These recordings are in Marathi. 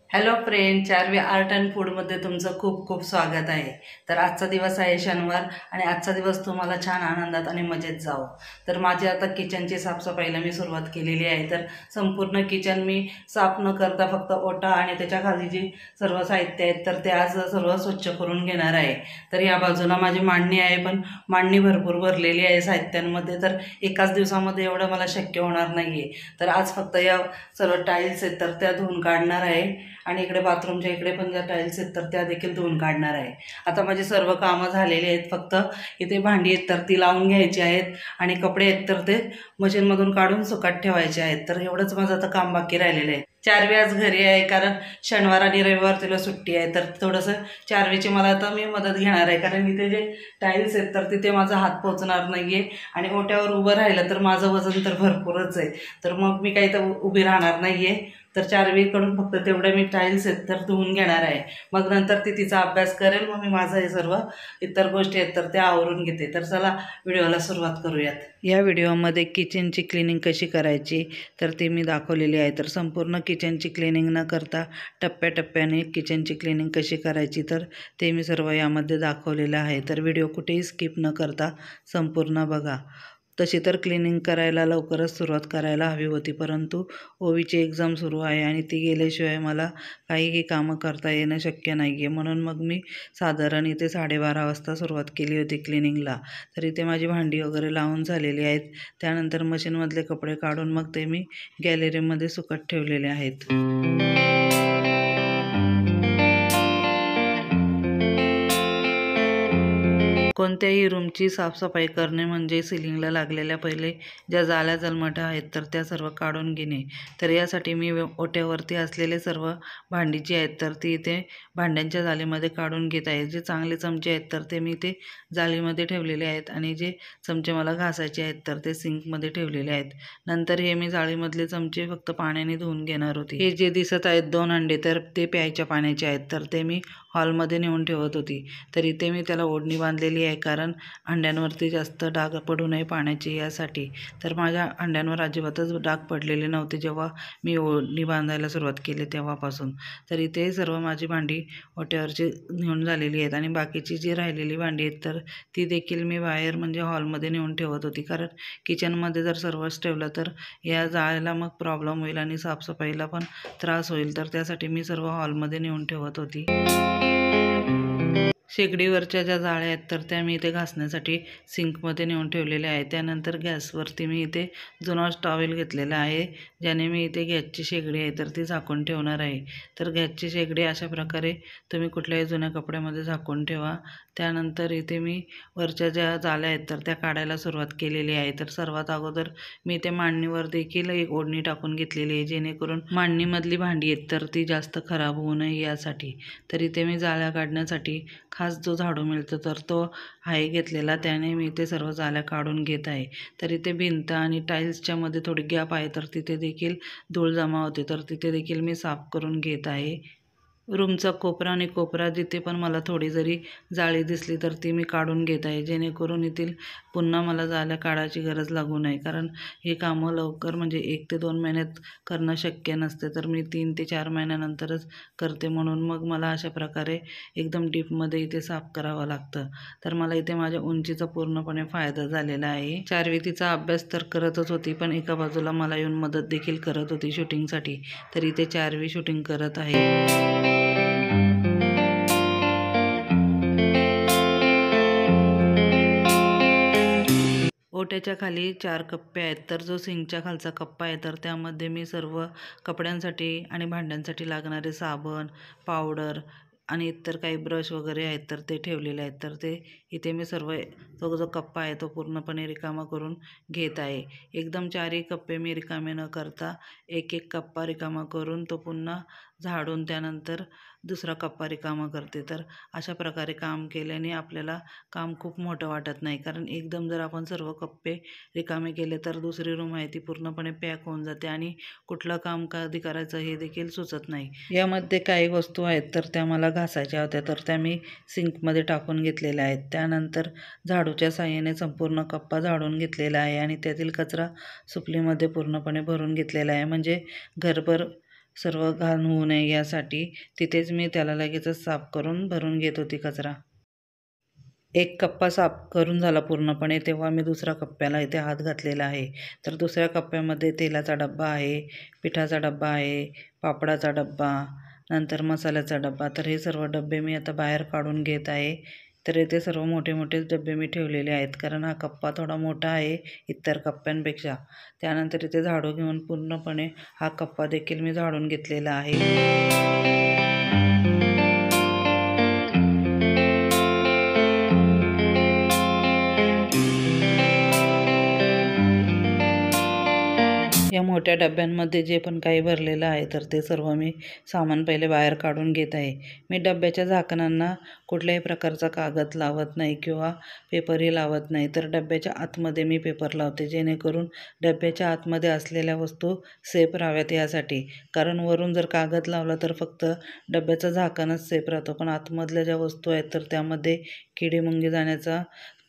हॅलो फ्रेंड, चारवी आर्ट अँड फूडमध्ये तुमचं खूप खूप स्वागत आहे. तर आजचा दिवस आहे शनिवार आणि आजचा दिवस तुम्हाला छान आनंदात आणि मजेत जावो. तर माझी आता किचनची साफसफाईला मी सुरुवात केलेली आहे. तर संपूर्ण किचन मी साफ न करता फक्त ओटा आणि त्याच्या खाली जी सर्व साहित्य आहेत तर ते आज सर्व स्वच्छ करून घेणार आहे. तर या बाजूला माझी मांडणी आहे, पण मांडणी भरपूर भरलेली आहे साहित्यांमध्ये. तर एकाच दिवसामध्ये एवढं मला शक्य होणार नाही आहे. तर आज फक्त या सर्व टाईल्स आहेत तर त्या धुवून काढणार आहे आणि इकडे बाथरूमच्या इकडे पण ज्या टाईल्स आहेत तर त्या देखील धुवून काढणार आहे. आता माझी सर्व कामं झालेली आहेत. फक्त इथे भांडी आहेत तर ती लावून घ्यायची आहेत आणि कपडे आहेत तर ते मशीनमधून काढून सुकात ठेवायचे आहेत. तर एवढंच माझं आता काम बाकी राहिलेलं आहे. चारवी आज घरी आहे कारण शनिवार आणि रविवार तिला सुट्टी आहे. तर थोडंसं चारवीची मला आता मी मदत घेणार आहे कारण इथे जे टाईल्स आहेत तर तिथे माझा हात पोचणार नाही आहे आणि ओट्यावर उभं राहिलं तर माझं वजन तर भरपूरच आहे. तर मग मी काही तर उभी राहणार नाही आहे. तर चारवीकडून फक्त तेवढे मी टाईल्स आहेत तर धुवून घेणार आहे. मग नंतर ती तिचा अभ्यास करेल, मग मी माझं हे सर्व इतर गोष्टी आहेत तर त्या आवरून घेते. तर चला व्हिडिओला सुरुवात करूयात. या व्हिडिओमध्ये किचनची क्लिनिंग कशी करायची तर ती मी दाखवलेली आहे. तर संपूर्ण किचनची क्लिनिंग न करता टप्प्याटप्प्याने किचनची क्लिनिंग कशी करायची तर ते मी सर्व यामध्ये दाखवलेलं आहे. तर व्हिडिओ कुठेही स्किप न करता संपूर्ण बघा. तशी तर क्लिनिंग करायला लवकरच सुरुवात करायला हवी होती, परंतु ओवीची एक्झाम सुरू आहे आणि ती गेल्याशिवाय मला काहीही कामं करता येणं शक्य नाही आहे. म्हणून मग मी साधारण इथे 12:30 वाजता सुरुवात केली होती क्लिनिंगला. तर इथे माझी भांडी वगैरे लावून झालेली आहेत. त्यानंतर मशीनमधले कपडे काढून मग ते मी गॅलरीमध्ये सुकत ठेवलेले आहेत. कोणत्याही रूमची साफसफाई करणे म्हणजे सिलिंगला लागलेल्या पहिले ज्या जाळ्या जलमठ्या आहेत तर त्या सर्व काढून घेणे. तर यासाठी मी ओट्यावरती असलेले सर्व भांडी जी आहेत तर ती इथे भांड्यांच्या जाळीमध्ये काढून घेत आहे. जे चांगले चमचे आहेत तर ते मी ते जाळीमध्ये ठेवलेले आहेत आणि जे चमचे मला घासायचे आहेत तर ते सिंकमध्ये ठेवलेले आहेत. नंतर हे मी जाळीमधले चमचे फक्त पाण्याने धुवून घेणार होते. हे जे दिसत आहेत 2 अंडे तर ते प्यायच्या पाण्याचे आहेत तर ते मी हॉलमध्ये नेऊन ठेवत होती. तर इथे मी त्याला ओढणी बांधलेली आहे कारण अंड्यांवरती जास्त डाग पडू नये पाण्याचे यासाठी. तर माझ्या अंड्यांवर अजिबातच डाग पडलेले नव्हते जेव्हा मी ओढणी बांधायला सुरुवात केली तेव्हापासून. तर इथे सर्व माझी भांडी ओट्यावरची नेऊन झालेली आहेत आणि बाकीची जी राहिलेली भांडी आहेत तर ती देखील मी बाहेर म्हणजे हॉलमध्ये नेऊन ठेवत होती. कारण किचनमध्ये जर सर्वच ठेवलं तर या जाळ्याला मग प्रॉब्लेम होईल आणि साफसफाईला पण त्रास होईल. तर त्यासाठी मी सर्व हॉलमध्ये नेऊन ठेवत होती. शेगडीवरच्या ज्या जाळ्या आहेत तर त्या मी इथे घासण्यासाठी सिंकमध्ये नेऊन ठेवलेल्या आहेत. त्यानंतर गॅसवरती मी इथे जुना टॉवेल घेतलेला आहे ज्याने मी इथे गॅसची शेगडी आहे तर ती झाकून ठेवणार आहे. तर गॅसची शेगडी अशा प्रकारे तुम्ही कुठल्याही जुन्या कपड्यामध्ये झाकून ठेवा. त्यानंतर इथे मी वरच्या ज्या जाळ्या आहेत तर त्या काढायला सुरुवात केलेली आहे. तर सर्वात अगोदर मी इथे मांडणीवर देखील एक ओढणी टाकून घेतलेली आहे जेणेकरून मांडणीमधली भांडी आहेत तर ती जास्त खराब होऊ नये यासाठी. तर इथे मी जाळ्या काढण्यासाठी खास जो झाडू मिळतो तर तो आहे घेतलेला, त्याने मी इथे सर्व जाळ्या काढून घेत आहे. तर इथे भिंत आणि टाईल्सच्या मध्ये थोडी गॅप आहे तर तिथे देखील धूळ जमा होते तर तिथे देखील मी साफ करून घेत आहे. रूमचा कोपरा आणि कोपरा जिथे पण मला थोडी जरी जाळी दिसली तर ती मी काढून घेत आहे जेणेकरून येथील पुन्हा मला जाळ्या काढायची गरज लागू नये. कारण हे कामं लवकर म्हणजे 1 ते 2 महिन्यात करणं शक्य नसते तर मी 3 ते 4 महिन्यानंतरच करते. म्हणून मग मला अशा प्रकारे एकदम डीपमध्ये इथे साफ करावं लागतं. तर मला इथे माझ्या उंचीचा पूर्णपणे फायदा झालेला आहे. चारवी तिचा अभ्यास तर करतच होती पण एका बाजूला मला येऊन मदत देखील करत होती शूटिंगसाठी. तर इथे चारवी शूटिंग करत आहे. ओट्याच्या खाली 4 कप्पे आहेत. तर जो सिंकच्या खालचा कप्पा आहे तर त्यामध्ये मी सर्व कपड्यांसाठी आणि भांड्यांसाठी लागणारे साबण, पावडर आणि इतर काही ब्रश वगैरे आहेत तर ते ठेवलेले आहेत. तर ते इथे मी सर्व तो जो कप्पा आहे तो पूर्णपणे रिकामा करून घेत आहे. एकदम 4ही कप्पे मी रिकामे न करता एक कप्पा रिकामा करून तो पुन्हा झाडून त्यानंतर दुसरा कप्पा रिकामा करते. तर अशा प्रकारे काम केल्याने आपल्याला काम खूप मोठं वाटत नाही. कारण एकदम जर आपण सर्व कप्पे रिकामे केले तर दुसरी रूम आहे ती पूर्णपणे पॅक होऊन जाते आणि कुठलं काम कधी करायचं हे देखील सुचत नाही. यामध्ये काही वस्तू आहेत तर त्या मला घासायच्या होत्या तर त्या मी सिंकमध्ये टाकून घेतलेल्या आहेत. त्यानंतर झाडूच्या साहाय्याने संपूर्ण कप्पा झाडून घेतलेला आहे आणि त्यातील कचरा सुपलीमध्ये पूर्णपणे भरून घेतलेला आहे, म्हणजे घरभर सर्व घाण होऊ नये यासाठी. तिथेच मी त्याला लगेचच साफ करून भरून घेत होती कचरा. एक कप्पा साफ करून झाला पूर्णपणे तेव्हा मी दुसऱ्या कप्प्याला इथे हात घातलेला आहे. तर दुसऱ्या कप्प्यामध्ये तेलाचा डब्बा आहे, पिठाचा डब्बा आहे, पापडाचा डब्बा, नंतर मसाल्याचा डब्बा. तर हे सर्व डब्बे मी आता बाहेर काढून घेत आहे. तर इथे सर्व मोठे मोठेच डब्बे मी ठेवलेले आहेत, कारण हा कप्पा थोडा मोठा आहे इतर कप्प्यांपेक्षा. त्यानंतर इथे झाडू घेऊन पूर्णपणे हा कप्पा देखील मी झाडून घेतलेला आहे. या मोठ्या डब्यांमध्ये जे पण काही भरलेलं आहे तर ते सर्व मी सामान पहिले बाहेर काढून घेत आहे. मी डब्याच्या झाकणांना कुठल्याही प्रकारचा कागद लावत नाही किंवा पेपरही लावत नाही. तर डब्याच्या आतमध्ये मी पेपर लावते, जेणेकरून डब्याच्या आतमध्ये असलेल्या वस्तू सेफ राहाव्यात यासाठी. कारण वरून जर कागद लावला तर फक्त डब्याचं झाकणच सेफ राहतो, पण आतमधल्या ज्या वस्तू आहेत तर त्यामध्ये किडी मुंगी जाण्याचा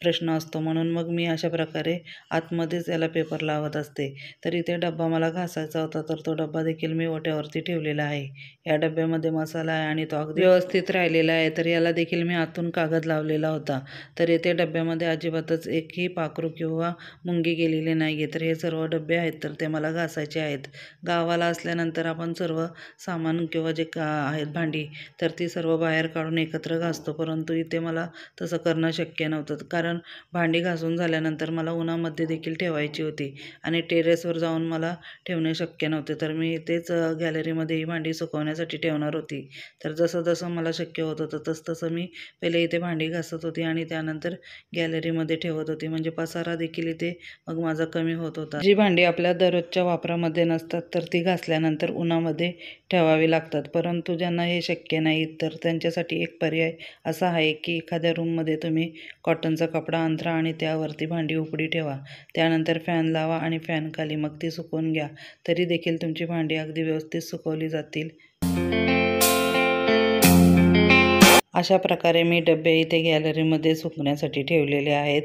प्रश्न असतो. म्हणून मग मी अशा प्रकारे आतमध्येच याला पेपर लावत असते. तर इथे डब्बा मला घासायचा होता तर तो डब्बा देखील मी ओट्यावरती ठेवलेला आहे. या डब्यामध्ये मसाला आहे आणि तो अगदी व्यवस्थित राहिलेला आहे. तर याला देखील मी आतून कागद लावलेला होता. तर इथे डब्यामध्ये अजिबातच एकही पाखरू किंवा मुंगी गेलेली नाही आहे. तर हे सर्व डबे आहेत तर ते मला घासायचे आहेत. गावाला असल्यानंतर आपण सर्व सामान किंवा जे आहेत भांडी तर ती सर्व बाहेर काढून एकत्र घासतो, परंतु इथे मला तसं करणं शक्य नव्हतं. कारण भांडी घासून झाल्यानंतर मला उन्हामध्ये देखील ठेवायची होती आणि टेरेसवर जाऊन मला ठेवणे शक्य नव्हते. तर मी इथेच गॅलरीमध्ये ही भांडी सुकवण्यासाठी ठेवणार होती. तर जसं जसं मला शक्य होत होतं तसं मी पहिले इथे भांडी घासत होती आणि त्यानंतर गॅलरीमध्ये ठेवत होती, म्हणजे पसारा देखील इथे मग माझा कमी होत होता. जी भांडी आपल्या दररोजच्या वापरामध्ये नसतात तर ती घासल्यानंतर उन्हामध्ये ठेवावी लागतात, परंतु ज्यांना हे शक्य नाही तर त्यांच्यासाठी एक पर्याय असा आहे की एखाद्या रूममध्ये तुम्ही कॉटनचा कपडा अंथरा आणि त्यावरती भांडी उपडी ठेवा. त्यानंतर फॅन लावा आणि फॅनखाली मग ती सुकवून घ्या. तरी देखील तुमची भांडी अगदी व्यवस्थित सुकवली जातील. अशा प्रकारे मी डबे इथे गॅलरीमध्ये सुकण्यासाठी ठेवलेले आहेत,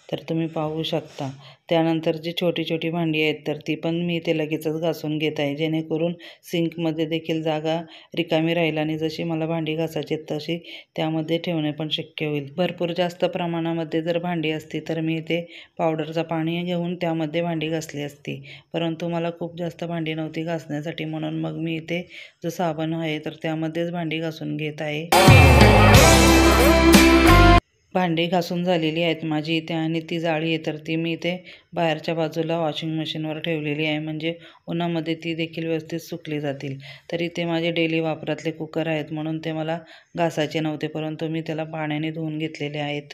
तर तुम्ही पाहू शकता. त्यानंतर जी छोटी छोटी भांडी आहेत तर ती पण मी इथे लगेचच घासून घेत आहे, जेणेकरून सिंकमध्ये देखील जागा रिकामी राहील आणि जशी मला भांडी घासायची तशी त्यामध्ये ठेवणे पण शक्य होईल. भरपूर जास्त प्रमाणामध्ये जर भांडी असती तर मी इथे पावडरचं पाणी घेऊन त्यामध्ये भांडी घासली असती, परंतु मला खूप जास्त भांडी नव्हती घासण्यासाठी, म्हणून मग मी इथे जो साबण आहे तर त्यामध्येच भांडी घासून घेत आहे. भांडी घासून झालेली आहेत माझी इथे आणि ती जाळी आहे तर ती मी इथे बाहेरच्या बाजूला वॉशिंग मशीनवर ठेवलेली आहे, म्हणजे उन्हामध्ये ती देखील व्यवस्थित सुकली जातील. तर इथे माझे डेली वापरातले कुकर आहेत म्हणून ते मला घासायचे नव्हते, परंतु मी त्याला पाण्याने धुवून घेतलेले आहेत.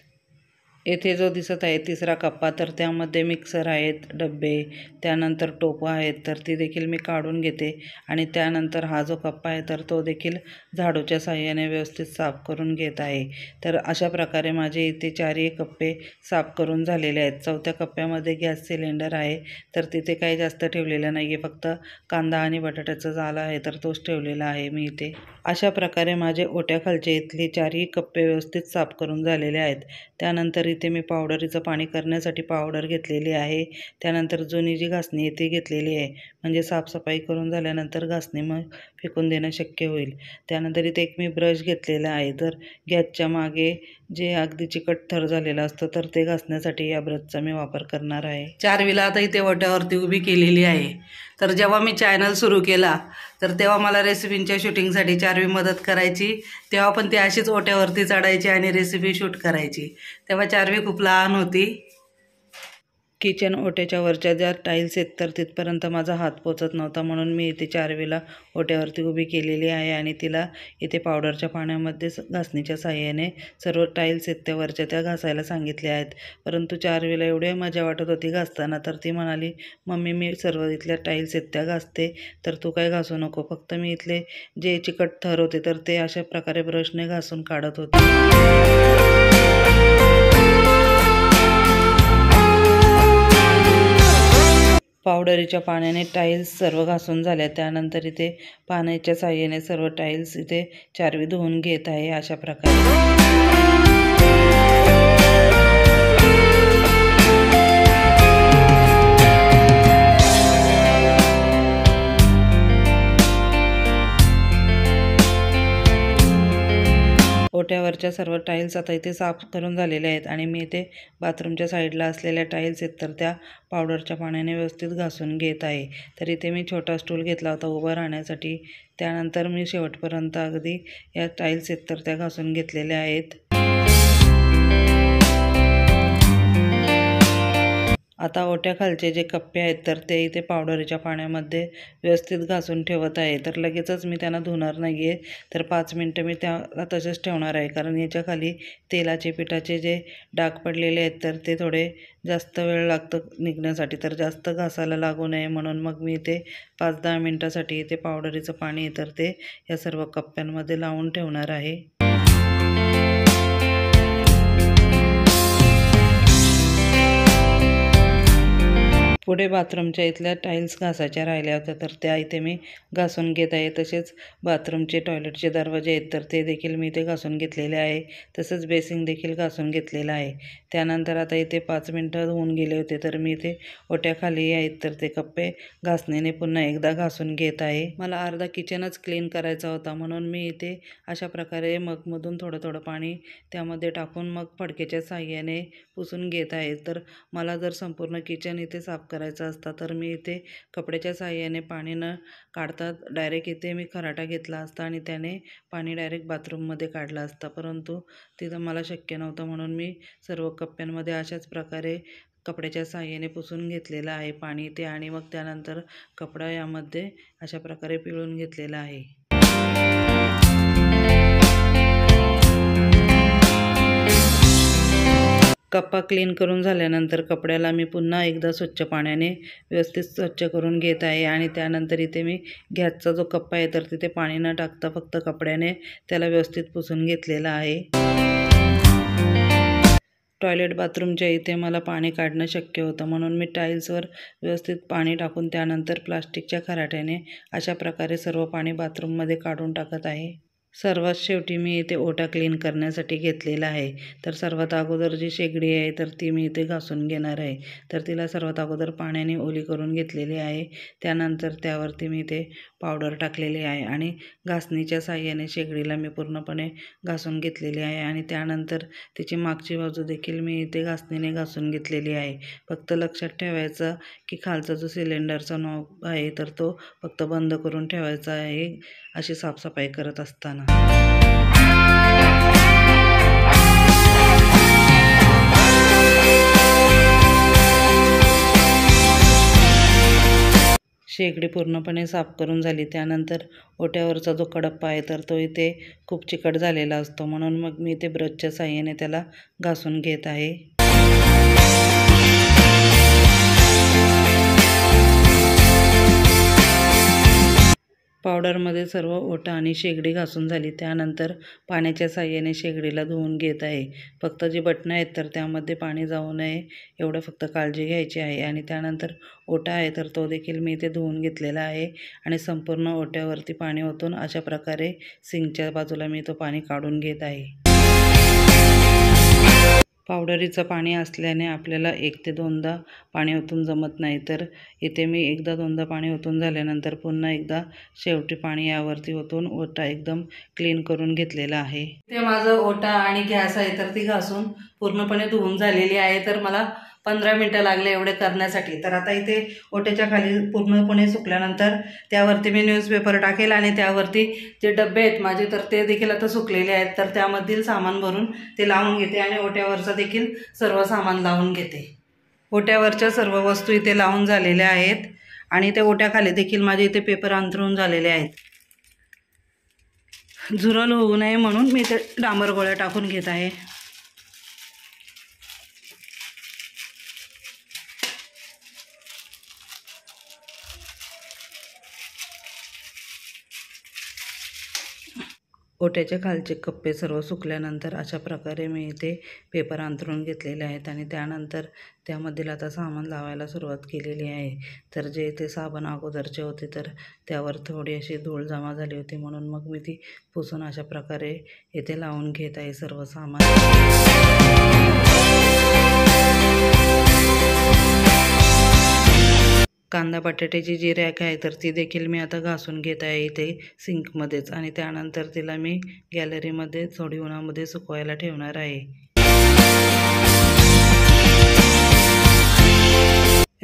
येथे जो दिसत आहे तिसरा कप्पा तर त्यामध्ये मिक्सर आहेत, डब्बे, त्यानंतर टोपं आहेत तर ती देखील मी काढून घेते आणि त्यानंतर हा जो कप्पा आहे तर तो देखील झाडूच्या साहाय्याने व्यवस्थित साफ करून घेत आहे. तर अशा प्रकारे माझे इथे चारही कप्पे साफ करून झालेले आहेत. चौथ्या कप्प्यामध्ये गॅस सिलेंडर आहे तर तिथे काही जास्त ठेवलेलं नाही आहे, फक्त कांदा आणि बटाट्याचा झाला आहे तर तोच ठेवलेला आहे मी इथे. अशा प्रकारे माझे ओट्याखालचे इथले चारही कप्पे व्यवस्थित साफ करून झालेले आहेत. त्यानंतर इथे मी पावडरीचं पाणी करण्यासाठी पावडर घेतलेली आहे. त्यानंतर जुनी जी घासणी आहे ती घेतलेली आहे, म्हणजे साफसफाई करून झाल्यानंतर घासणी मग फेकून देणं शक्य होईल. त्यानंतर इथे एक मी ब्रश घेतलेला आहे, तर गॅसच्या मागे जे अगदी चिकट थर झालेला असतो तर ते घासण्यासाठी या ब्रशचा मी वापर करणार आहे. चारवीला आता इथे ओट्यावरती उभी केलेली आहे. तर जेव्हा मी चॅनल सुरू केला तर तेव्हा मला रेसिपींच्या शूटिंगसाठी चारवी मदत करायची. तेव्हा पण ती अशीच ओट्यावरती चढायची आणि रेसिपी शूट करायची. तेव्हा चारवी खूप लहान होती. किचन ओट्याच्या वरच्या ज्या टाईल्स आहेत तर तिथपर्यंत माझा हात पोचत नव्हता, म्हणून मी इथे चारवीला ओट्यावरती उभी केलेली आहे आणि तिला इथे पावडरच्या पाण्यामध्ये घासणीच्या साहाय्याने सर्व टाईल्स आहेत त्या वरच्या त्या घासायला सांगितल्या आहेत. परंतु चारवीला एवढी मजा वाटत होती घासताना तर ती म्हणाली, मम्मी मी सर्व इथल्या टाईल्स आहेत त्या घासते तर तू काय घासू नको, फक्त मी इथले जे चिकट थर होते तर ते अशा प्रकारे ब्रशने घासून काढत होते. पावडरीच्या पाण्याने टाईल्स सर्व घासून झाल्या. त्यानंतर इथे पाण्याच्या साहाय्याने सर्व टाईल्स इथे चारवी धुवून घेत आहे अशा प्रकारे. ओट्यावरच्या सर्व टाईल्स आता इथे साफ करून झालेल्या आहेत आणि मी इथे बाथरूमच्या साईडला असलेल्या टाईल्स आहेत तर त्या पावडरच्या पाण्याने व्यवस्थित घासून घेत आहे. तर इथे मी छोटा स्टूल घेतला होता उभं राहण्यासाठी. त्यानंतर मी शेवटपर्यंत अगदी या टाईल्स आहेत तर त्या घासून घेतलेल्या आहेत. आता ओट्याखालचे जे कप्पे आहेत तर ते इथे पावडरीच्या पाण्यामध्ये व्यवस्थित घासून ठेवत आहे. तर लगेचच मी त्यांना धुणार नाही आहे, तर 5 मिनटं मी त्याला तसेच ठेवणार आहे, कारण याच्या खाली तेलाचे पिठाचे जे डाग पडलेले आहेत तर ते थोडे जास्त वेळ लागतं निघण्यासाठी. तर जास्त घासायला लागू नये म्हणून मग मी इथे 5-10 मिनटासाठी इथे पावडरीचं पाणी तर ते या सर्व कप्प्यांमध्ये लावून ठेवणार आहे. पुढे बाथरूमच्या इथल्या टाईल्स घासायच्या राहिल्या होत्या तर त्या इथे मी घासून घेत आहे. तसेच बाथरूमचे टॉयलेटचे दरवाजे आहेत तर ते देखील मी इथे घासून घेतलेले आहे. तसंच बेसिंग देखील घासून घेतलेलं आहे. त्यानंतर आता इथे 5 मिनटं होऊन गेले होते तर मी इथे ओट्याखाली आहेत तर ते कप्पे घासणीने पुन्हा एकदा घासून घेत आहे. मला अर्धा किचनच क्लीन करायचा होता म्हणून मी इथे अशा प्रकारे मगमधून थोडं थोडं पाणी त्यामध्ये टाकून मग फडक्याच्या साहाय्याने पुसून घेत आहे. तर मला जर संपूर्ण किचन इथे साफ करायचा असता तर मी इथे कपड्याच्या साहाय्याने पाणी न काढता डायरेक्ट इथे मी खराटा घेतला असता आणि त्याने पाणी डायरेक्ट बाथरूममध्ये काढलं असतं, परंतु तिथं मला शक्य नव्हतं म्हणून मी सर्व कप्प्यांमध्ये अशाच प्रकारे कपड्याच्या साहाय्याने पुसून घेतलेलं आहे पाणी इथे आणि मग त्यानंतर कपडा यामध्ये अशा प्रकारे पिळून घेतलेला आहे. कप्पा क्लीन करून झाल्यानंतर कपड्याला मी पुन्हा एकदा स्वच्छ पाण्याने व्यवस्थित स्वच्छ करून घेत आहे आणि त्यानंतर इथे मी गॅसचा जो कप्पा आहे तर तिथे पाणी न टाकता फक्त कपड्याने त्याला व्यवस्थित पुसून घेतलेला आहे. टॉयलेट बाथरूमच्या इथे मला पाणी काढणं शक्य होतं म्हणून मी टाईल्सवर व्यवस्थित पाणी टाकून त्यानंतर प्लास्टिकच्या खराट्याने अशा प्रकारे सर्व पाणी बाथरूममध्ये काढून टाकत आहे. सर्वात शेवटी मी इथे ओटा क्लीन करण्यासाठी घेतलेला आहे. तर सर्वात अगोदर जी शेगडी आहे तर ती मी इथे घासून घेणार आहे. तर तिला सर्वात अगोदर पाण्याने ओली करून घेतलेली आहे. त्यानंतर त्यावरती मी इथे पावडर टाकलेली आहे आणि घासणीच्या साहाय्याने शेगडीला मी पूर्णपणे घासून घेतलेली आहे आणि त्यानंतर तिची मागची बाजू देखील मी इथे घासणीने घासून घेतलेली आहे. फक्त लक्षात ठेवायचं की खालचा जो सिलेंडरचा नॉब आहे तर तो फक्त बंद करून ठेवायचा आहे अशी साफसफाई करत असताना. शेगडी पूर्णपणे साफ करून झाली. त्यानंतर ओट्यावरचा जो कडप्पा आहे तर तो इथे खूप चिकट झालेला असतो म्हणून मग मी इथे ब्रशच्या साहाय्याने त्याला घासून घेत आहे. पावडरमध्ये सर्व ओटा आणि शेगडी घासून झाली. त्यानंतर पाण्याच्या साहाय्याने शेगडीला धुवून घेत आहे. फक्त जी बटणं आहेत तर त्यामध्ये पाणी जाऊ नये एवढं फक्त काळजी घ्यायची आहे आणि त्यानंतर ओटा आहे तर तो देखील मी इथे धुवून घेतलेला आहे आणि संपूर्ण ओट्यावरती पाणी ओतून अशा प्रकारे सिंकच्या बाजूला मी तो पाणी काढून घेत आहे. पावडरीचं पाणी असल्याने आपल्याला 1 ते 2दा पाणी ओतून जमत नाही, तर इथे मी 1दा-2दा पाणी ओतून झाल्यानंतर पुन्हा एकदा शेवटी पाणी यावरती ओतून ओटा एकदम क्लीन करून घेतलेला आहे. ते माझं ओटा आणि गॅस आहे तर ती घासून पूर्णपणे धुवून झालेली आहे. तर मला 15 मिनटं लागले एवढे करण्यासाठी. तर आता इथे ओट्याच्या खाली पूर्णपणे सुकल्यानंतर त्यावरती मी न्यूजपेपर टाकेल आणि त्यावरती जे डबे आहेत माझे तर ते देखील आता सुकलेले आहेत. तर त्यामधील सामान भरून ते लावून घेते आणि ओट्यावरचं देखील सर्व सामान लावून घेते. ओट्यावरच्या सर्व वस्तू इथे लावून झालेल्या आहेत आणि त्या ओट्याखाली देखील माझे इथे पेपर अंथरून झालेले आहेत. झुरळ होऊ नये म्हणून मी इथे डांबर गोळ्या टाकून घेत आहे. ओट्याच्या खालचे कप्पे सर्व सुकल्यानंतर अशा प्रकारे मी इथे पेपर अंथरून घेतलेले आहेत आणि त्यानंतर त्यामधील आता सामान लावायला सुरुवात केलेली आहे. तर जे इथे साबण अगोदरचे होते तर त्यावर थोडी अशी धूळ जमा झाली होती, म्हणून मग मी ती पुसून अशा प्रकारे इथे लावून घेत आहे सर्व सामान. कांदा बटाट्याची जी रॅक आहे तर ती देखील मी आता घासून घेत आहे इथे सिंकमध्येच आणि त्यानंतर तिला मी गॅलरीमध्ये थोडी उन्हामध्ये सुकवायला ठेवणार आहे.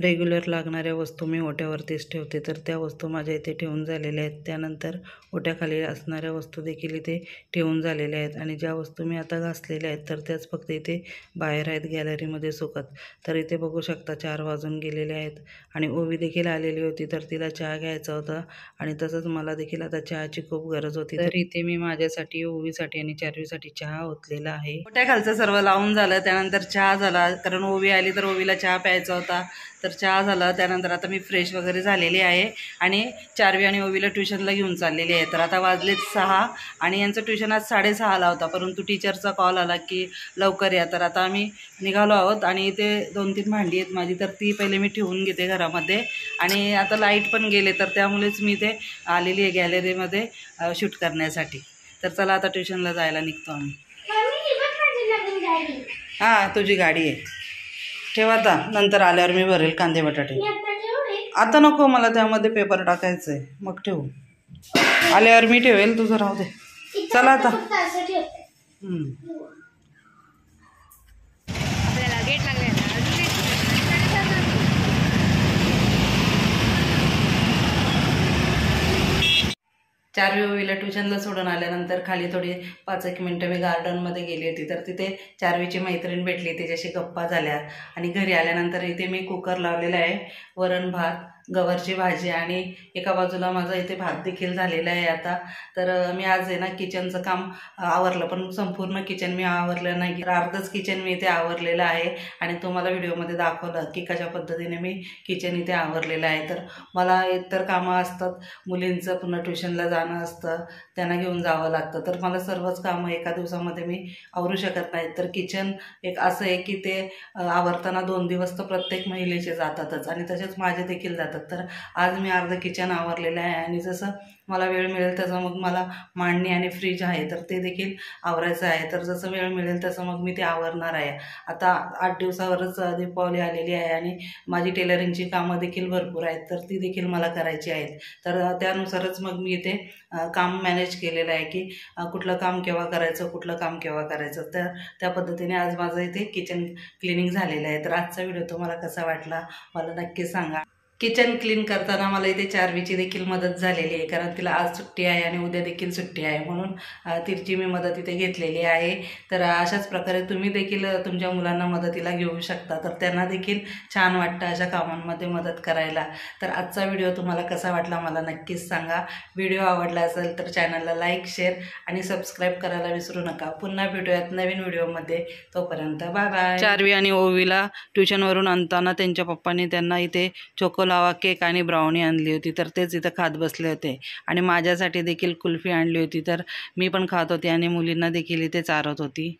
रेग्युलर लागणाऱ्या वस्तू मी ओट्यावरतीच ठेवते, तर त्या वस्तू माझ्या इथे ठेवून झालेल्या आहेत. त्यानंतर ओट्याखाली असणाऱ्या वस्तू देखील इथे ठेवून झालेल्या आहेत आणि ज्या वस्तू मी आता घासलेल्या आहेत तर त्याच फक्त इथे बाहेर आहेत गॅलरीमध्ये सुकत. तर इथे बघू शकता 4 वाजून गेलेले आहेत आणि ओवी देखील आलेली होती, तर तिला चहा घ्यायचा होता आणि तसंच मला देखील आता चहाची खूप गरज होती. तर इथे मी माझ्यासाठी, ओवीसाठी आणि चार्वीसाठी चहा ओतलेला आहे. ओट्याखालचं सर्व लावून झालं, त्यानंतर चहा झाला, कारण ओवी आली तर ओवीला चहा प्यायचा होता. तर चहा झाला, त्यानंतर आता मी फ्रेश वगैरे झालेली आहे आणि चार्वी आणि ओवीला ट्युशनला घेऊन चाललेली आहे. तर आता वाजलेत 6 आणि यांचं ट्युशन आज 6:30ला होता, परंतु टीचरचा कॉल आला की लवकर या. तर आता आम्ही निघालो आहोत आणि इथे 2-3 भांडी आहेत माझी, तर ती पहिले मी ठेवून घेते घरामध्ये. आणि आता लाईट पण गेले, तर त्यामुळेच मी इथे आलेली आहे गॅलरीमध्ये शूट करण्यासाठी. तर चला आता ट्युशनला जायला निघतो आम्ही. हां, तुझी गाडी आहे, ठेवा. आता नंतर आल्यावर मी भरेल कांदे बटाटे. आता नको, मला त्यामध्ये पेपर टाकायचं आहे, मग ठेवू. आल्यावर मी ठेवेल, तुझं राहू दे. चला आता. चार्वी ओवीला ट्युशनला सोडून आल्यानंतर खाली थोडी 5-1 मिनटं मी गार्डनमध्ये गेली होती. तर तिथे चार्वीची मैत्रीण भेटली, तिच्याशी गप्पा झाल्या आणि घरी आल्यानंतर इथे मी कुकर लावलेला आहे, वरण भात, गवारची भाजी आणि एका बाजूला माझा इथे भात देखील झालेला आहे आता. तर मी आज आहे ना किचनचं काम आवरलं, पण संपूर्ण किचन मी आवरलं नाही, अर्धच किचन मी इथे आवरलेलं आहे आणि तुम्हाला व्हिडिओमध्ये दाखवलं की कशा पद्धतीने मी किचन इथे आवरलेलं आहे. तर मला इतर कामं असतात, मुलींचं पुन्हा ट्युशनला जाणं असतं, त्यांना घेऊन जावं लागतं, तर मला सर्वच कामं एका दिवसामध्ये मी आवरू शकत नाही. तर किचन एक असं आहे की ते आवरताना 2 दिवस तर प्रत्येक महिलेचे जातातच आणि तसेच माझे देखील जातात. तर आज मी अर्ध किचन आवरलेलं आहे आणि जसं मला वेळ मिळेल तसं मग मला मांडणी आणि फ्रीज आहे तर ते देखील आवरायचं आहे. तर जसं वेळ मिळेल तसं मग मी ते आवरणार आहे. आता 8 दिवसावरच दीपावली आलेली आहे आणि माझी टेलरिंगची कामं देखील भरपूर आहेत, तर ती देखील मला करायची आहेत. तर त्यानुसारच मग मी इथे काम मॅनेज केलेलं आहे की कुठलं काम केव्हा करायचं, कुठलं काम केव्हा करायचं. तर त्या पद्धतीने आज माझं इथे किचन क्लिनिंग झालेलं आहे. तर आजचा व्हिडिओ तुम्हाला कसा वाटला मला नक्की सांगा. किचन क्लीन करताना मला इथे चार्वीची देखील मदत झालेली आहे, कारण तिला आज सुट्टी आहे आणि उद्या देखील सुट्टी आहे, म्हणून तिची मी मदत इथे घेतलेली आहे. तर अशाच प्रकारे तुम्ही देखील तुमच्या मुलांना मदतीला घेऊ शकता, तर त्यांना देखील छान वाटतं अशा कामांमध्ये मदत करायला. तर आजचा व्हिडिओ तुम्हाला कसा वाटला मला नक्कीच सांगा. व्हिडिओ आवडला असेल तर चॅनलला लाईक, शेअर आणि सबस्क्राईब करायला विसरू नका. पुन्हा भेटूयात नवीन व्हिडिओमध्ये, तोपर्यंत बाय बाय. चार्वी आणि ओवीला ट्युशनवरून आणताना त्यांच्या पप्पांनी त्यांना इथे चोकोलावा केक आणि ब्राउनी आणली होती, तर तेच इथं खात बसले होते आणि माझ्यासाठी देखील कुल्फी आणली होती, तर मी पण खात होती आणि मुलींना देखील इथे चारत होती.